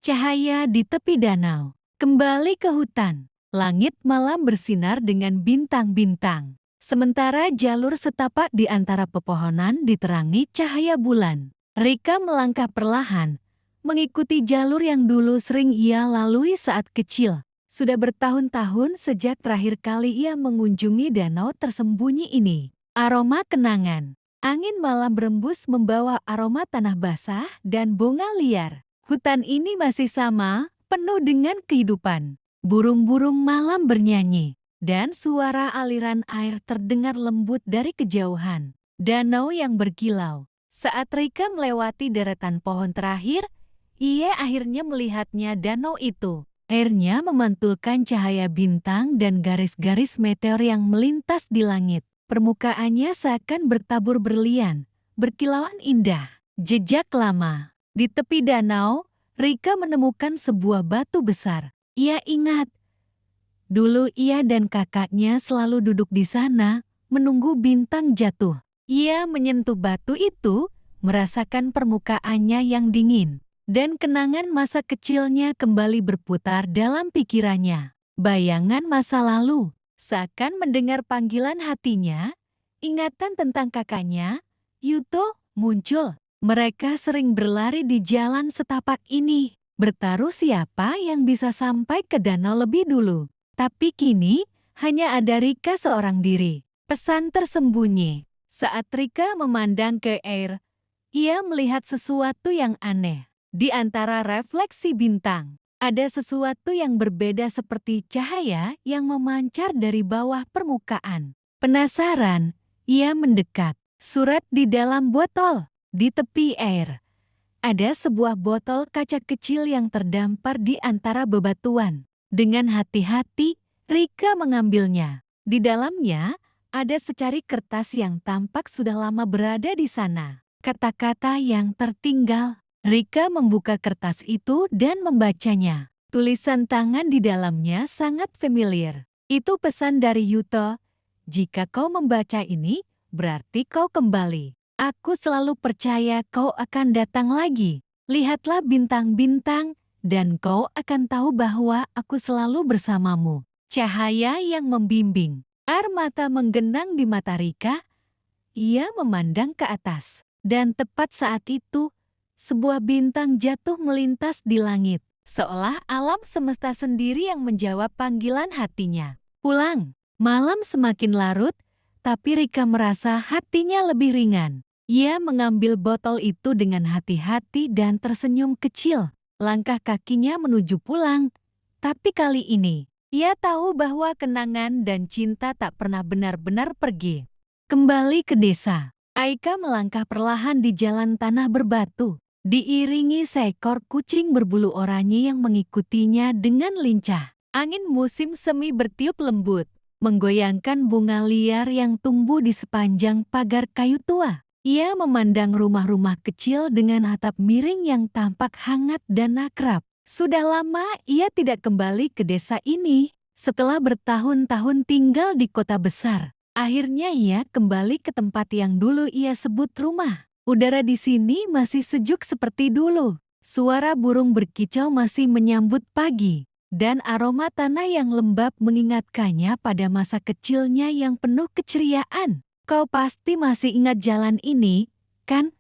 Cahaya di tepi danau. Kembali ke hutan. Langit malam bersinar dengan bintang-bintang. Sementara jalur setapak di antara pepohonan diterangi cahaya bulan. Rika melangkah perlahan, mengikuti jalur yang dulu sering ia lalui saat kecil. Sudah bertahun-tahun sejak terakhir kali ia mengunjungi danau tersembunyi ini. Aroma kenangan. Angin malam berembus membawa aroma tanah basah dan bunga liar. Hutan ini masih sama, penuh dengan kehidupan. Burung-burung malam bernyanyi, dan suara aliran air terdengar lembut dari kejauhan. Danau yang berkilau. Saat Rika melewati deretan pohon terakhir, ia akhirnya melihatnya danau itu. Airnya memantulkan cahaya bintang dan garis-garis meteor yang melintas di langit. Permukaannya seakan bertabur berlian, berkilauan indah. Jejak lama. Di tepi danau, Rika menemukan sebuah batu besar. Ia ingat, dulu ia dan kakaknya selalu duduk di sana, menunggu bintang jatuh. Ia menyentuh batu itu, merasakan permukaannya yang dingin, dan kenangan masa kecilnya kembali berputar dalam pikirannya. Bayangan masa lalu, seakan mendengar panggilan hatinya, ingatan tentang kakaknya, Yuto, muncul. Mereka sering berlari di jalan setapak ini, bertaruh siapa yang bisa sampai ke danau lebih dulu. Tapi kini, hanya ada Rika seorang diri. Pesan tersembunyi. Saat Rika memandang ke air, ia melihat sesuatu yang aneh. Di antara refleksi bintang, ada sesuatu yang berbeda seperti cahaya yang memancar dari bawah permukaan. Penasaran, ia mendekat. Surat di dalam botol. Di tepi air, ada sebuah botol kaca kecil yang terdampar di antara bebatuan. Dengan hati-hati, Rika mengambilnya. Di dalamnya, ada secari kertas yang tampak sudah lama berada di sana. Kata-kata yang tertinggal. Rika membuka kertas itu dan membacanya. Tulisan tangan di dalamnya sangat familiar. Itu pesan dari Yuto. Jika kau membaca ini, berarti kau kembali. Aku selalu percaya kau akan datang lagi. Lihatlah bintang-bintang, dan kau akan tahu bahwa aku selalu bersamamu. Cahaya yang membimbing. Air mata menggenang di mata Rika. Ia memandang ke atas. Dan tepat saat itu, sebuah bintang jatuh melintas di langit. Seolah alam semesta sendiri yang menjawab panggilan hatinya. Pulang. Malam semakin larut, tapi Rika merasa hatinya lebih ringan. Ia mengambil botol itu dengan hati-hati dan tersenyum kecil. Langkah kakinya menuju pulang. Tapi kali ini, ia tahu bahwa kenangan dan cinta tak pernah benar-benar pergi. Kembali ke desa, Aika melangkah perlahan di jalan tanah berbatu. Diiringi seekor kucing berbulu oranye yang mengikutinya dengan lincah. Angin musim semi bertiup lembut, menggoyangkan bunga liar yang tumbuh di sepanjang pagar kayu tua. Ia memandang rumah-rumah kecil dengan atap miring yang tampak hangat dan akrab. Sudah lama ia tidak kembali ke desa ini. Setelah bertahun-tahun tinggal di kota besar, akhirnya ia kembali ke tempat yang dulu ia sebut rumah. Udara di sini masih sejuk seperti dulu. Suara burung berkicau masih menyambut pagi, dan aroma tanah yang lembab mengingatkannya pada masa kecilnya yang penuh keceriaan. Kau pasti masih ingat jalan ini, kan?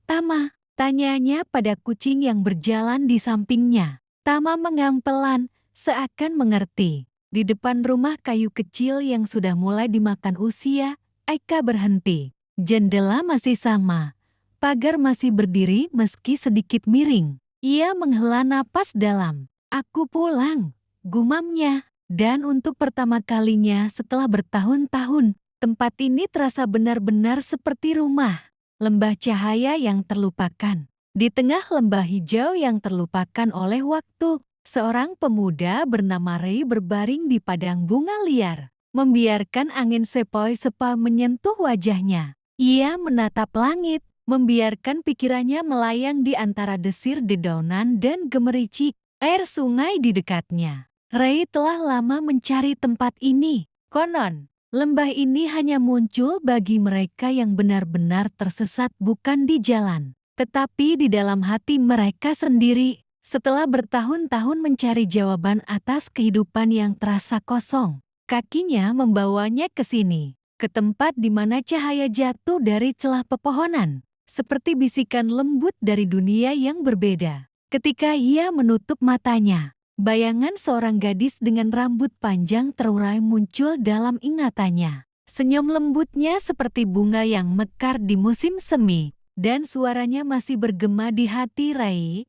Tama, tanyanya pada kucing yang berjalan di sampingnya. Tama mengang pelan, seakan mengerti. Di depan rumah kayu kecil yang sudah mulai dimakan usia, Aika berhenti. Jendela masih sama. Pagar masih berdiri meski sedikit miring. Ia menghela napas dalam. Aku pulang, gumamnya. Dan untuk pertama kalinya setelah bertahun-tahun, tempat ini terasa benar-benar seperti rumah. Lembah cahaya yang terlupakan. Di tengah lembah hijau yang terlupakan oleh waktu, seorang pemuda bernama Ray berbaring di padang bunga liar, membiarkan angin sepoi-sepoi menyentuh wajahnya. Ia menatap langit, membiarkan pikirannya melayang di antara desir dedaunan dan gemericik air sungai di dekatnya. Ray telah lama mencari tempat ini. Konon, lembah ini hanya muncul bagi mereka yang benar-benar tersesat bukan di jalan, tetapi di dalam hati mereka sendiri. Setelah bertahun-tahun mencari jawaban atas kehidupan yang terasa kosong, kakinya membawanya ke sini, ke tempat di mana cahaya jatuh dari celah pepohonan, seperti bisikan lembut dari dunia yang berbeda. Ketika ia menutup matanya, bayangan seorang gadis dengan rambut panjang terurai muncul dalam ingatannya. Senyum lembutnya seperti bunga yang mekar di musim semi, dan suaranya masih bergema di hati Rai.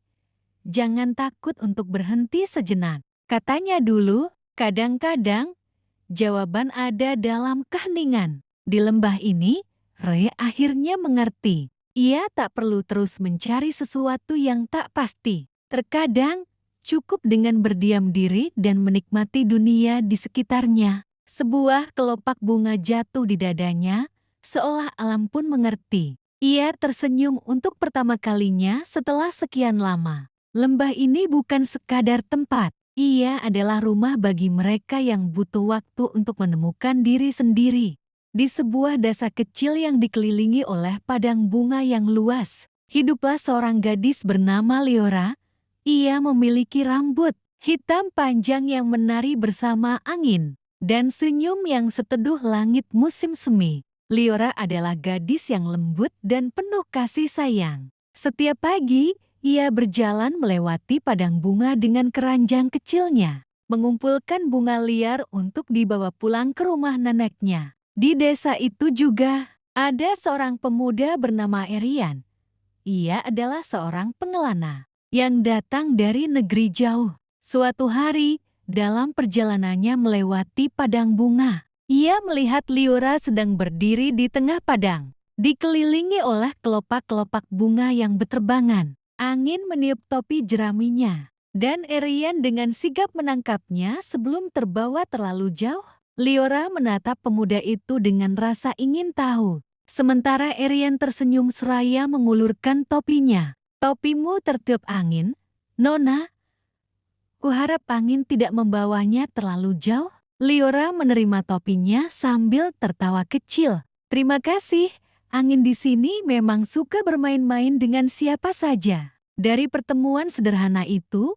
"Jangan takut untuk berhenti sejenak," katanya dulu. Kadang-kadang, jawaban ada dalam keheningan. Di lembah ini, Rai akhirnya mengerti. Ia tak perlu terus mencari sesuatu yang tak pasti. Terkadang, cukup dengan berdiam diri dan menikmati dunia di sekitarnya. Sebuah kelopak bunga jatuh di dadanya, seolah alam pun mengerti. Ia tersenyum untuk pertama kalinya setelah sekian lama. Lembah ini bukan sekadar tempat. Ia adalah rumah bagi mereka yang butuh waktu untuk menemukan diri sendiri. Di sebuah desa kecil yang dikelilingi oleh padang bunga yang luas, hiduplah seorang gadis bernama Liora. Ia memiliki rambut hitam panjang yang menari bersama angin, dan senyum yang seteduh langit musim semi. Liora adalah gadis yang lembut dan penuh kasih sayang. Setiap pagi, ia berjalan melewati padang bunga dengan keranjang kecilnya, mengumpulkan bunga liar untuk dibawa pulang ke rumah neneknya. Di desa itu juga ada seorang pemuda bernama Erian. Ia adalah seorang pengelana yang datang dari negeri jauh. Suatu hari, dalam perjalanannya melewati padang bunga, ia melihat Liora sedang berdiri di tengah padang, dikelilingi oleh kelopak-kelopak bunga yang berterbangan. Angin meniup topi jeraminya, dan Erian dengan sigap menangkapnya sebelum terbawa terlalu jauh. Liora menatap pemuda itu dengan rasa ingin tahu, sementara Erian tersenyum seraya mengulurkan topinya. "Topimu tertiup angin, Nona. Kuharap angin tidak membawanya terlalu jauh." Liora menerima topinya sambil tertawa kecil. "Terima kasih, angin di sini memang suka bermain-main dengan siapa saja." Dari pertemuan sederhana itu,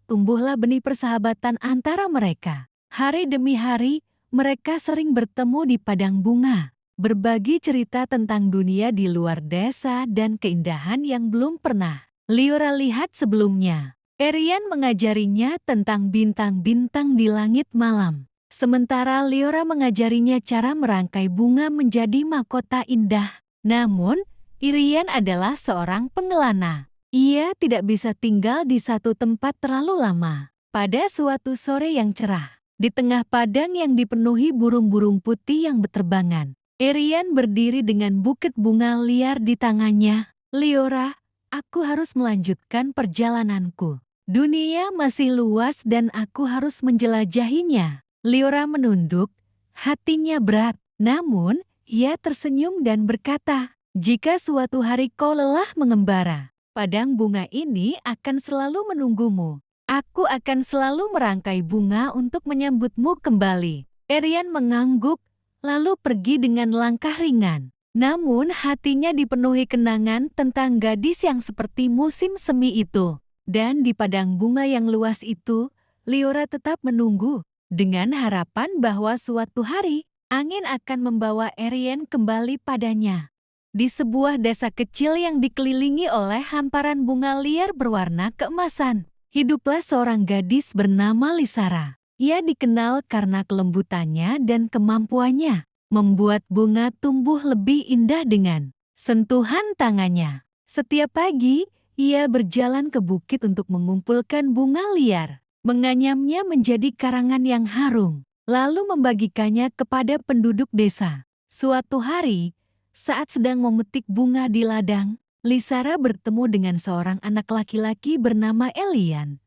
tumbuhlah benih persahabatan antara mereka. Hari demi hari, mereka sering bertemu di padang bunga, berbagi cerita tentang dunia di luar desa dan keindahan yang belum pernah Liora lihat sebelumnya. Erian mengajarinya tentang bintang-bintang di langit malam, sementara Liora mengajarinya cara merangkai bunga menjadi mahkota indah. Namun, Erian adalah seorang pengelana. Ia tidak bisa tinggal di satu tempat terlalu lama. Pada suatu sore yang cerah, di tengah padang yang dipenuhi burung-burung putih yang berterbangan, Erian berdiri dengan bukit bunga liar di tangannya. "Liora, aku harus melanjutkan perjalananku. Dunia masih luas dan aku harus menjelajahinya." Liora menunduk, hatinya berat. Namun, ia tersenyum dan berkata, "Jika suatu hari kau lelah mengembara, padang bunga ini akan selalu menunggumu. Aku akan selalu merangkai bunga untuk menyambutmu kembali." Erian mengangguk, lalu pergi dengan langkah ringan. Namun hatinya dipenuhi kenangan tentang gadis yang seperti musim semi itu. Dan di padang bunga yang luas itu, Liora tetap menunggu, dengan harapan bahwa suatu hari, angin akan membawa Erian kembali padanya. Di sebuah desa kecil yang dikelilingi oleh hamparan bunga liar berwarna keemasan, hiduplah seorang gadis bernama Lisara. Ia dikenal karena kelembutannya dan kemampuannya membuat bunga tumbuh lebih indah dengan sentuhan tangannya. Setiap pagi, ia berjalan ke bukit untuk mengumpulkan bunga liar, menganyamnya menjadi karangan yang harum, lalu membagikannya kepada penduduk desa. Suatu hari, saat sedang memetik bunga di ladang, Lisara bertemu dengan seorang anak laki-laki bernama Elian.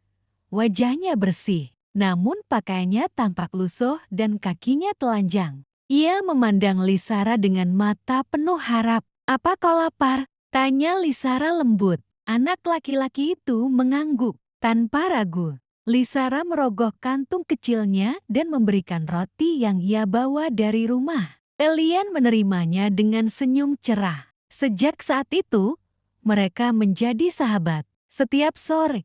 Wajahnya bersih, namun pakaiannya tampak lusuh dan kakinya telanjang. Ia memandang Lisara dengan mata penuh harap. "Apa kau lapar?" tanya Lisara lembut. Anak laki-laki itu mengangguk tanpa ragu. Lisara merogoh kantung kecilnya dan memberikan roti yang ia bawa dari rumah. Elian menerimanya dengan senyum cerah. Sejak saat itu, mereka menjadi sahabat. Setiap sore,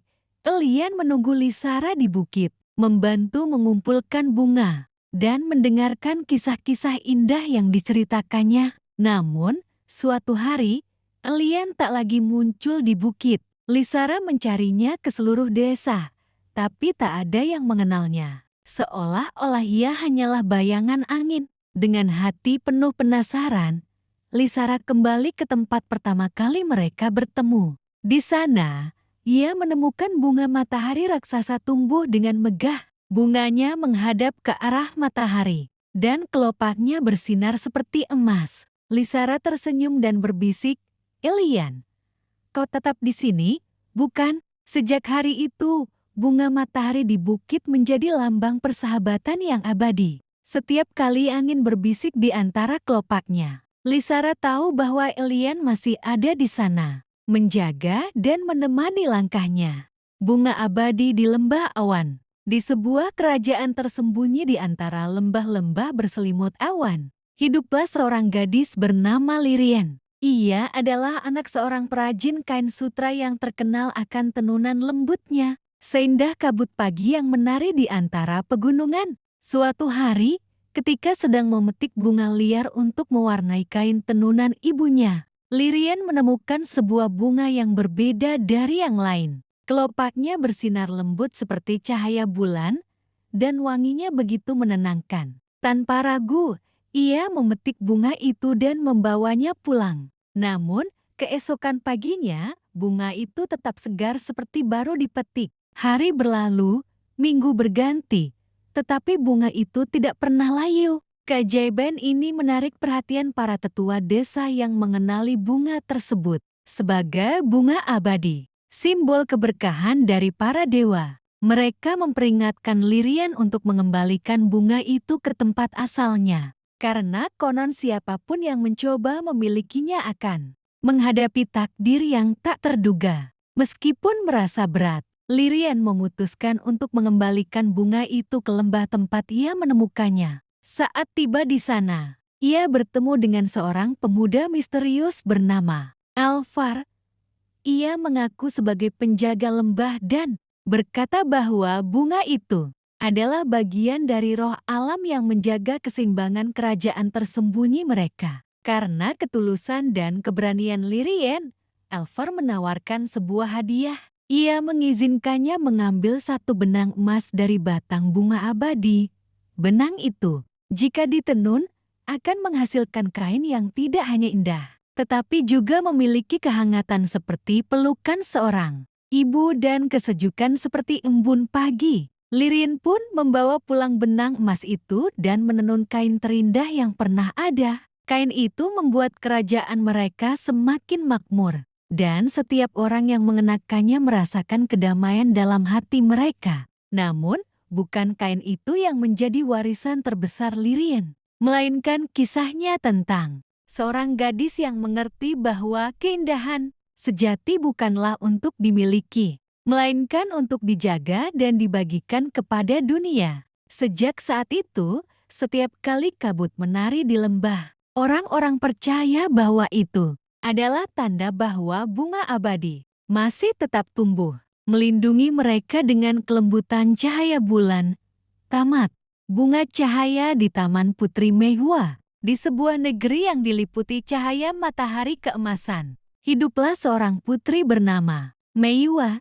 Elian menunggu Lisara di bukit, membantu mengumpulkan bunga, dan mendengarkan kisah-kisah indah yang diceritakannya. Namun, suatu hari, Elian tak lagi muncul di bukit. Lisara mencarinya ke seluruh desa, tapi tak ada yang mengenalnya. Seolah-olah ia hanyalah bayangan angin. Dengan hati penuh penasaran, Lisara kembali ke tempat pertama kali mereka bertemu. Di sana, ia menemukan bunga matahari raksasa tumbuh dengan megah. Bunganya menghadap ke arah matahari, dan kelopaknya bersinar seperti emas. Lisara tersenyum dan berbisik, "Elian, kau tetap di sini, bukan?" Sejak hari itu, bunga matahari di bukit menjadi lambang persahabatan yang abadi. Setiap kali angin berbisik di antara kelopaknya, Lisara tahu bahwa Elian masih ada di sana, menjaga dan menemani langkahnya. Bunga abadi di lembah awan. Di sebuah kerajaan tersembunyi di antara lembah-lembah berselimut awan, hiduplah seorang gadis bernama Lirien. Ia adalah anak seorang perajin kain sutra yang terkenal akan tenunan lembutnya, seindah kabut pagi yang menari di antara pegunungan. Suatu hari, ketika sedang memetik bunga liar untuk mewarnai kain tenunan ibunya, Lirien menemukan sebuah bunga yang berbeda dari yang lain. Kelopaknya bersinar lembut seperti cahaya bulan, dan wanginya begitu menenangkan. Tanpa ragu, ia memetik bunga itu dan membawanya pulang. Namun, keesokan paginya, bunga itu tetap segar seperti baru dipetik. Hari berlalu, minggu berganti, tetapi bunga itu tidak pernah layu. Keajaiban ini menarik perhatian para tetua desa yang mengenali bunga tersebut sebagai bunga abadi, simbol keberkahan dari para dewa. Mereka memperingatkan Lirien untuk mengembalikan bunga itu ke tempat asalnya, karena konon siapapun yang mencoba memilikinya akan menghadapi takdir yang tak terduga. Meskipun merasa berat, Lirien memutuskan untuk mengembalikan bunga itu ke lembah tempat ia menemukannya. Saat tiba di sana, ia bertemu dengan seorang pemuda misterius bernama Alvar. Ia mengaku sebagai penjaga lembah dan berkata bahwa bunga itu adalah bagian dari roh alam yang menjaga keseimbangan kerajaan tersembunyi mereka. Karena ketulusan dan keberanian Lirien, Alvar menawarkan sebuah hadiah. Ia mengizinkannya mengambil satu benang emas dari batang bunga abadi. Benang itu, jika ditenun, akan menghasilkan kain yang tidak hanya indah, tetapi juga memiliki kehangatan seperti pelukan seorang ibu dan kesejukan seperti embun pagi. Lirien pun membawa pulang benang emas itu dan menenun kain terindah yang pernah ada. Kain itu membuat kerajaan mereka semakin makmur, dan setiap orang yang mengenakannya merasakan kedamaian dalam hati mereka. Namun, bukan kain itu yang menjadi warisan terbesar Lirien, melainkan kisahnya tentang seorang gadis yang mengerti bahwa keindahan sejati bukanlah untuk dimiliki, melainkan untuk dijaga dan dibagikan kepada dunia. Sejak saat itu, setiap kali kabut menari di lembah, orang-orang percaya bahwa itu adalah tanda bahwa bunga abadi masih tetap tumbuh, melindungi mereka dengan kelembutan cahaya bulan. Tamat. Bunga cahaya di Taman Putri Meihua. Di sebuah negeri yang diliputi cahaya matahari keemasan, hiduplah seorang putri bernama Meihua.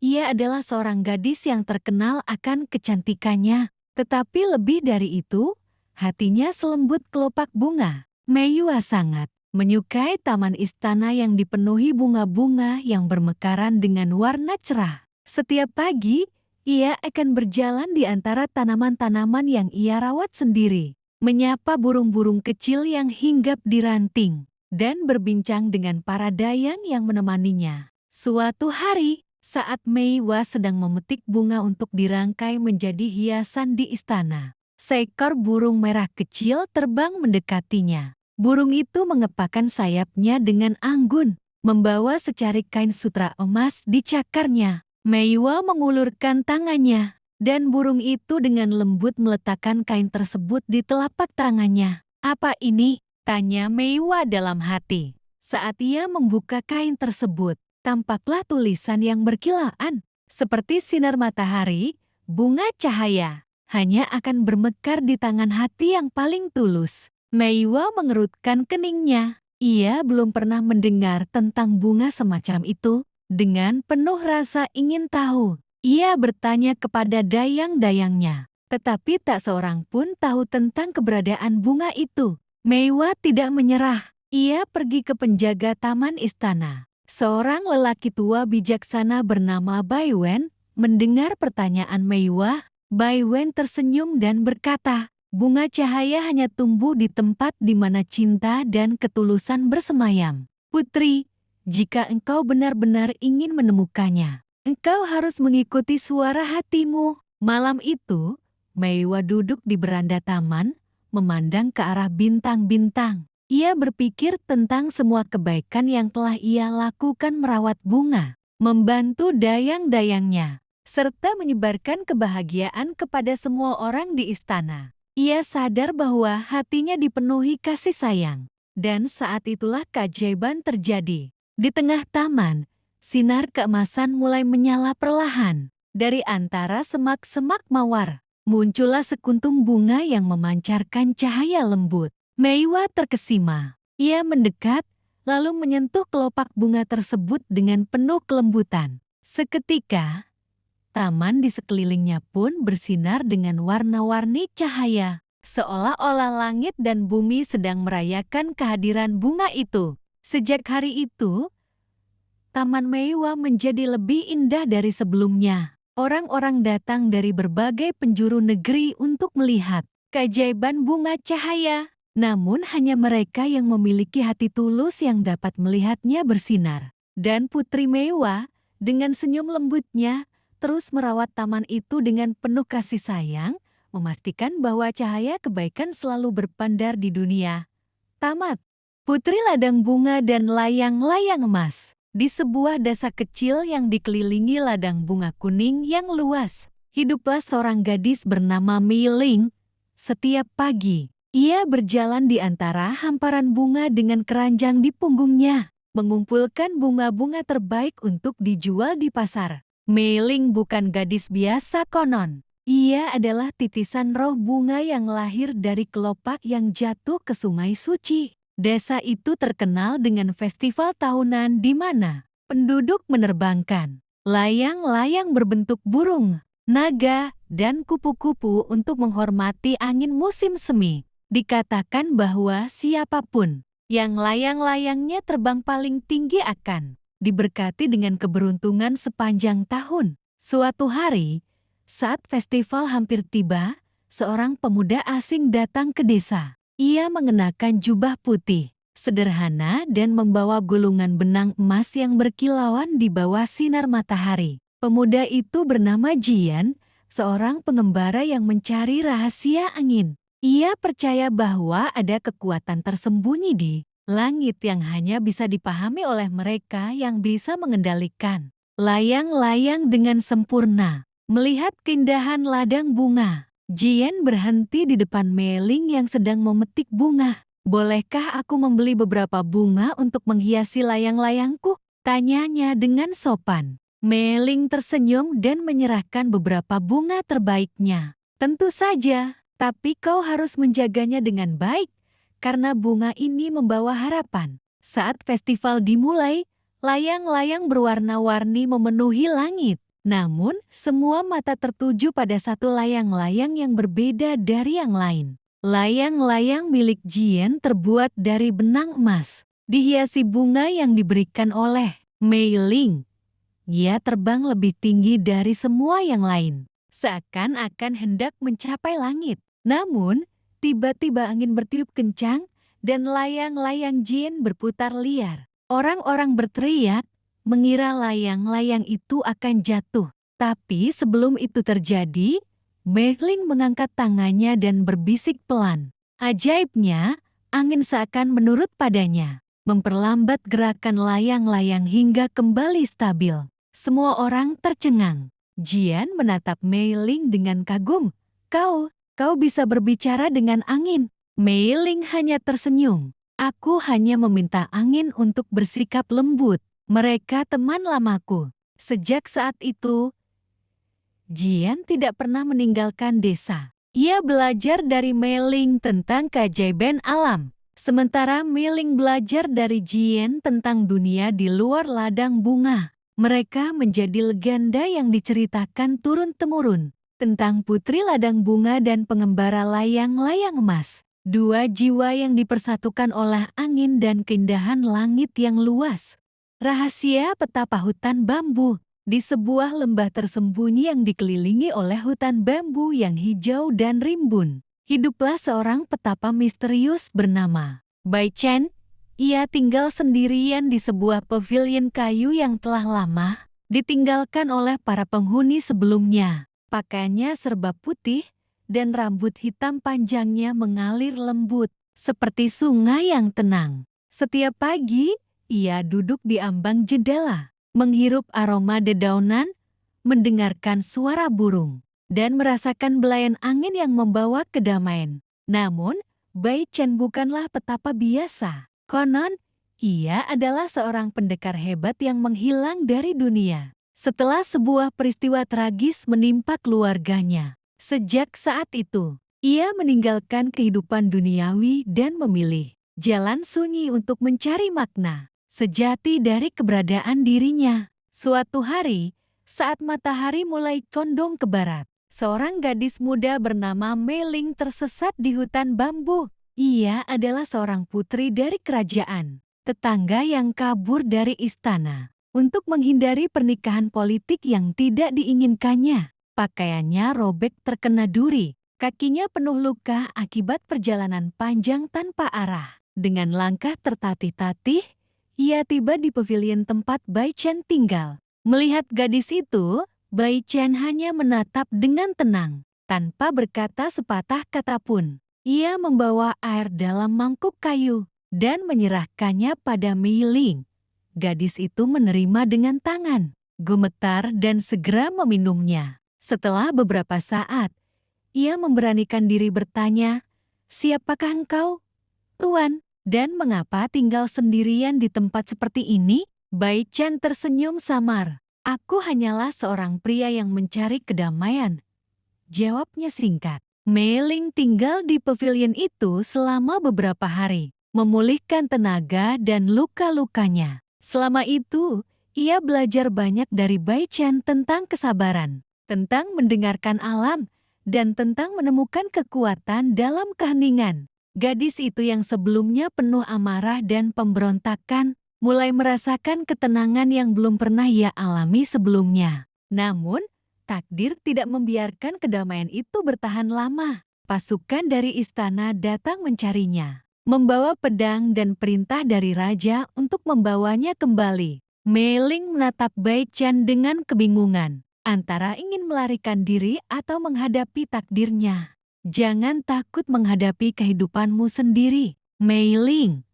Ia adalah seorang gadis yang terkenal akan kecantikannya, tetapi lebih dari itu, hatinya selembut kelopak bunga. Meihua sangat menyukai taman istana yang dipenuhi bunga-bunga yang bermekaran dengan warna cerah. Setiap pagi, ia akan berjalan di antara tanaman-tanaman yang ia rawat sendiri, menyapa burung-burung kecil yang hinggap di ranting, dan berbincang dengan para dayang yang menemaninya. Suatu hari, saat Meihua sedang memetik bunga untuk dirangkai menjadi hiasan di istana, seekor burung merah kecil terbang mendekatinya. Burung itu mengepakkan sayapnya dengan anggun, membawa secarik kain sutra emas di cakarnya. Meihua mengulurkan tangannya, dan burung itu dengan lembut meletakkan kain tersebut di telapak tangannya. "Apa ini?" tanya Meihua dalam hati. Saat ia membuka kain tersebut, tampaklah tulisan yang berkilaan. Seperti sinar matahari, bunga cahaya hanya akan bermekar di tangan hati yang paling tulus. Meiwa mengerutkan keningnya. Ia belum pernah mendengar tentang bunga semacam itu. Dengan penuh rasa ingin tahu, ia bertanya kepada dayang-dayangnya. Tetapi tak seorang pun tahu tentang keberadaan bunga itu. Meiwa tidak menyerah. Ia pergi ke penjaga taman istana. Seorang lelaki tua bijaksana bernama Bai Wen mendengar pertanyaan Meiwa. Bai Wen tersenyum dan berkata, bunga cahaya hanya tumbuh di tempat di mana cinta dan ketulusan bersemayam. Putri, jika engkau benar-benar ingin menemukannya, engkau harus mengikuti suara hatimu. Malam itu, Meiwa duduk di beranda taman, memandang ke arah bintang-bintang. Ia berpikir tentang semua kebaikan yang telah ia lakukan merawat bunga, membantu dayang-dayangnya, serta menyebarkan kebahagiaan kepada semua orang di istana. Ia sadar bahwa hatinya dipenuhi kasih sayang, dan saat itulah keajaiban terjadi. Di tengah taman, sinar keemasan mulai menyala perlahan. Dari antara semak-semak mawar, muncullah sekuntum bunga yang memancarkan cahaya lembut. Meiwa terkesima. Ia mendekat, lalu menyentuh kelopak bunga tersebut dengan penuh kelembutan. Seketika, taman di sekelilingnya pun bersinar dengan warna-warni cahaya, seolah-olah langit dan bumi sedang merayakan kehadiran bunga itu. Sejak hari itu, Taman Meiwa menjadi lebih indah dari sebelumnya. Orang-orang datang dari berbagai penjuru negeri untuk melihat keajaiban bunga cahaya. Namun hanya mereka yang memiliki hati tulus yang dapat melihatnya bersinar. Dan Putri Meiwa, dengan senyum lembutnya, terus merawat taman itu dengan penuh kasih sayang, memastikan bahwa cahaya kebaikan selalu berpandar di dunia. Tamat. Putri Ladang Bunga dan Layang-Layang Emas. Di sebuah desa kecil yang dikelilingi ladang bunga kuning yang luas, hiduplah seorang gadis bernama Mei Ling. Setiap pagi, ia berjalan di antara hamparan bunga dengan keranjang di punggungnya, mengumpulkan bunga-bunga terbaik untuk dijual di pasar. Mei Ling bukan gadis biasa konon. Ia adalah titisan roh bunga yang lahir dari kelopak yang jatuh ke sungai suci. Desa itu terkenal dengan festival tahunan di mana penduduk menerbangkan layang-layang berbentuk burung, naga, dan kupu-kupu untuk menghormati angin musim semi. Dikatakan bahwa siapapun yang layang-layangnya terbang paling tinggi akan diberkati dengan keberuntungan sepanjang tahun. Suatu hari, saat festival hampir tiba, seorang pemuda asing datang ke desa. Ia mengenakan jubah putih, sederhana dan membawa gulungan benang emas yang berkilauan di bawah sinar matahari. Pemuda itu bernama Jian, seorang pengembara yang mencari rahasia angin. Ia percaya bahwa ada kekuatan tersembunyi di langit yang hanya bisa dipahami oleh mereka yang bisa mengendalikan layang-layang dengan sempurna. Melihat keindahan ladang bunga, Jian berhenti di depan Mei Ling yang sedang memetik bunga. Bolehkah aku membeli beberapa bunga untuk menghiasi layang-layangku? Tanyanya dengan sopan. Mei Ling tersenyum dan menyerahkan beberapa bunga terbaiknya. Tentu saja, tapi kau harus menjaganya dengan baik, karena bunga ini membawa harapan. Saat festival dimulai, layang-layang berwarna-warni memenuhi langit. Namun, semua mata tertuju pada satu layang-layang yang berbeda dari yang lain. Layang-layang milik Jian terbuat dari benang emas, dihiasi bunga yang diberikan oleh Mei Ling. Ia terbang lebih tinggi dari semua yang lain, seakan-akan hendak mencapai langit. Namun, tiba-tiba angin bertiup kencang dan layang-layang Jian berputar liar. Orang-orang berteriak, mengira layang-layang itu akan jatuh. Tapi sebelum itu terjadi, Mei Ling mengangkat tangannya dan berbisik pelan. Ajaibnya, angin seakan menurut padanya, memperlambat gerakan layang-layang hingga kembali stabil. Semua orang tercengang. Jian menatap Mei Ling dengan kagum. Kau bisa berbicara dengan angin. Mei Ling hanya tersenyum. Aku hanya meminta angin untuk bersikap lembut. Mereka teman lamaku. Sejak saat itu, Jian tidak pernah meninggalkan desa. Ia belajar dari Mei Ling tentang keajaiban alam. Sementara Mei Ling belajar dari Jian tentang dunia di luar ladang bunga. Mereka menjadi legenda yang diceritakan turun-temurun tentang putri ladang bunga dan pengembara layang-layang emas. Dua jiwa yang dipersatukan oleh angin dan keindahan langit yang luas. Rahasia petapa hutan bambu. Di sebuah lembah tersembunyi yang dikelilingi oleh hutan bambu yang hijau dan rimbun, hiduplah seorang petapa misterius bernama Bai Chen. Ia tinggal sendirian di sebuah pavilion kayu yang telah lama ditinggalkan oleh para penghuni sebelumnya. Pakaiannya serba putih dan rambut hitam panjangnya mengalir lembut seperti sungai yang tenang. Setiap pagi, ia duduk di ambang jendela, menghirup aroma dedaunan, mendengarkan suara burung, dan merasakan belayan angin yang membawa kedamaian. Namun, Bai Chen bukanlah petapa biasa. Konon, ia adalah seorang pendekar hebat yang menghilang dari dunia setelah sebuah peristiwa tragis menimpa keluarganya. Sejak saat itu, ia meninggalkan kehidupan duniawi dan memilih jalan sunyi untuk mencari makna sejati dari keberadaan dirinya. Suatu hari, saat matahari mulai condong ke barat, seorang gadis muda bernama Mei Ling tersesat di hutan bambu. Ia adalah seorang putri dari kerajaan tetangga yang kabur dari istana untuk menghindari pernikahan politik yang tidak diinginkannya. Pakaiannya robek terkena duri, kakinya penuh luka akibat perjalanan panjang tanpa arah. Dengan langkah tertatih-tatih, ia tiba di pavilion tempat Bai Chen tinggal. Melihat gadis itu, Bai Chen hanya menatap dengan tenang, tanpa berkata sepatah kata pun. Ia membawa air dalam mangkuk kayu dan menyerahkannya pada Mei Ling. Gadis itu menerima dengan tangan gemetar dan segera meminumnya. Setelah beberapa saat, ia memberanikan diri bertanya, "Siapakah engkau, Tuan? Dan mengapa tinggal sendirian di tempat seperti ini?" Bai Chen tersenyum samar. "Aku hanyalah seorang pria yang mencari kedamaian," jawabnya singkat. Mei Ling tinggal di pavilion itu selama beberapa hari, memulihkan tenaga dan luka-lukanya. Selama itu, ia belajar banyak dari Bai Chen tentang kesabaran, tentang mendengarkan alam, dan tentang menemukan kekuatan dalam keheningan. Gadis itu yang sebelumnya penuh amarah dan pemberontakan, mulai merasakan ketenangan yang belum pernah ia alami sebelumnya. Namun, takdir tidak membiarkan kedamaian itu bertahan lama. Pasukan dari istana datang mencarinya, membawa pedang dan perintah dari raja untuk membawanya kembali. Mei Ling menatap Bai Chen dengan kebingungan, antara ingin melarikan diri atau menghadapi takdirnya. "Jangan takut menghadapi kehidupanmu sendiri, Mei Ling,"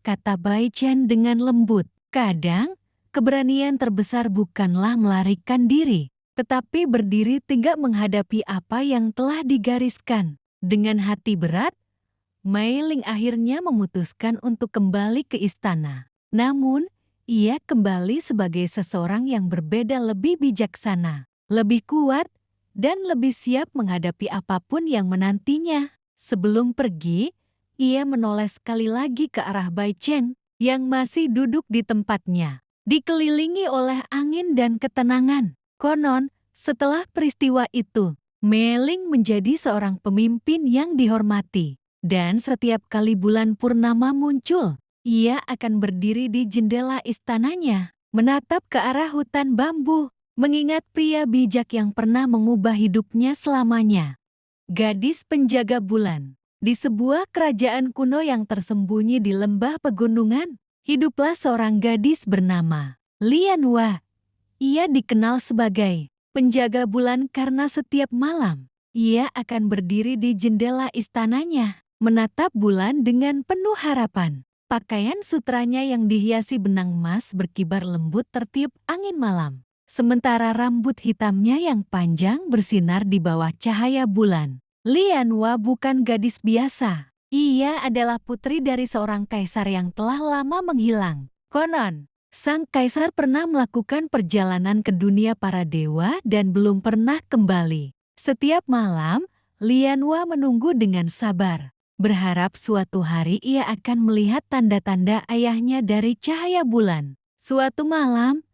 kata Bai Chen dengan lembut. "Kadang, keberanian terbesar bukanlah melarikan diri, tetapi berdiri tegak menghadapi apa yang telah digariskan." Dengan hati berat, Mei Ling akhirnya memutuskan untuk kembali ke istana. Namun, ia kembali sebagai seseorang yang berbeda, lebih bijaksana, lebih kuat, dan lebih siap menghadapi apapun yang menantinya. Sebelum pergi, ia menoleh sekali lagi ke arah Bai Chen yang masih duduk di tempatnya, dikelilingi oleh angin dan ketenangan. Konon, setelah peristiwa itu, Mei Ling menjadi seorang pemimpin yang dihormati. Dan setiap kali bulan purnama muncul, ia akan berdiri di jendela istananya, menatap ke arah hutan bambu, mengingat pria bijak yang pernah mengubah hidupnya selamanya. Gadis penjaga bulan. Di sebuah kerajaan kuno yang tersembunyi di lembah pegunungan, hiduplah seorang gadis bernama Lian Hua. Ia dikenal sebagai penjaga bulan karena setiap malam, ia akan berdiri di jendela istananya, menatap bulan dengan penuh harapan. Pakaian sutranya yang dihiasi benang emas berkibar lembut tertiup angin malam. Sementara rambut hitamnya yang panjang bersinar di bawah cahaya bulan. Lian Hua bukan gadis biasa. Ia adalah putri dari seorang kaisar yang telah lama menghilang. Konon, Sang kaisar pernah melakukan perjalanan ke dunia para dewa dan belum pernah kembali. Setiap malam, Lianhua menunggu dengan sabar, berharap suatu hari ia akan melihat tanda-tanda ayahnya dari cahaya bulan. Suatu malam,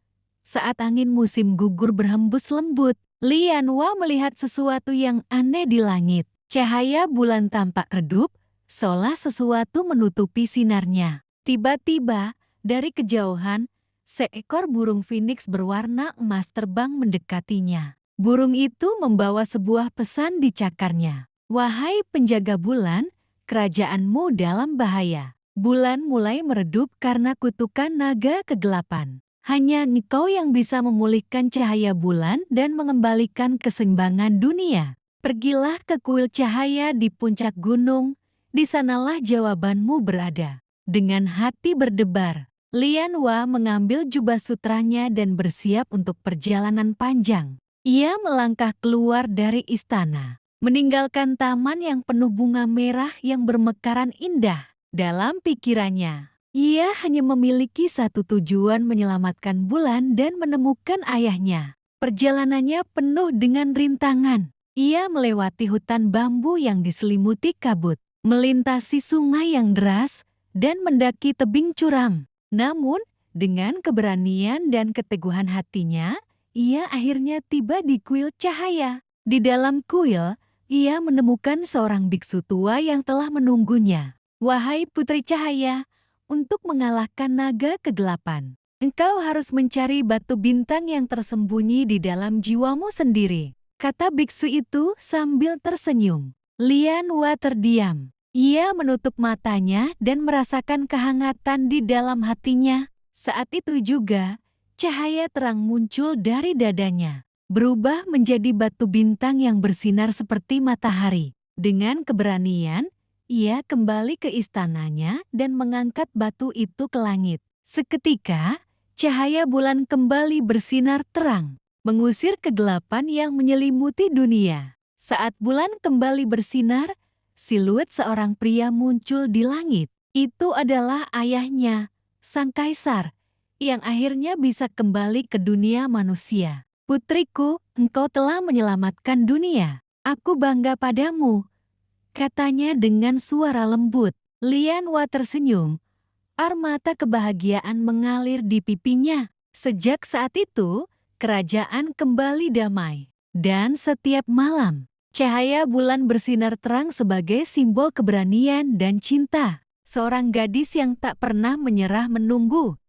saat angin musim gugur berhembus lembut, Lianhua melihat sesuatu yang aneh di langit. Cahaya bulan tampak redup, seolah sesuatu menutupi sinarnya. Tiba-tiba, dari kejauhan, seekor burung phoenix berwarna emas terbang mendekatinya. Burung itu membawa sebuah pesan di cakarnya. Wahai penjaga bulan, kerajaanmu dalam bahaya. Bulan mulai meredup karena kutukan naga kegelapan. Hanya engkau yang bisa memulihkan cahaya bulan dan mengembalikan keseimbangan dunia. Pergilah ke kuil cahaya di puncak gunung, di sanalah jawabanmu berada. Dengan hati berdebar, Lianhua mengambil jubah sutranya dan bersiap untuk perjalanan panjang. Ia melangkah keluar dari istana, meninggalkan taman yang penuh bunga merah yang bermekaran indah. Dalam pikirannya, ia hanya memiliki satu tujuan, menyelamatkan bulan dan menemukan ayahnya. Perjalanannya penuh dengan rintangan. Ia melewati hutan bambu yang diselimuti kabut, melintasi sungai yang deras, dan mendaki tebing curam. Namun, dengan keberanian dan keteguhan hatinya, ia akhirnya tiba di kuil cahaya. Di dalam kuil, ia menemukan seorang biksu tua yang telah menunggunya. Wahai putri cahaya, untuk mengalahkan naga kegelapan, engkau harus mencari batu bintang yang tersembunyi di dalam jiwamu sendiri, kata biksu itu sambil tersenyum. Lianhua terdiam. Ia menutup matanya dan merasakan kehangatan di dalam hatinya. Saat itu juga, cahaya terang muncul dari dadanya, berubah menjadi batu bintang yang bersinar seperti matahari. Dengan keberanian, ia kembali ke istananya dan mengangkat batu itu ke langit. Seketika, cahaya bulan kembali bersinar terang, mengusir kegelapan yang menyelimuti dunia. Saat bulan kembali bersinar, siluet seorang pria muncul di langit. Itu adalah ayahnya, sang kaisar, yang akhirnya bisa kembali ke dunia manusia. Putriku, engkau telah menyelamatkan dunia. Aku bangga padamu, katanya dengan suara lembut. Lianhua tersenyum. Air mata kebahagiaan mengalir di pipinya. Sejak saat itu, kerajaan kembali damai. Dan setiap malam, cahaya bulan bersinar terang sebagai simbol keberanian dan cinta. Seorang gadis yang tak pernah menyerah menunggu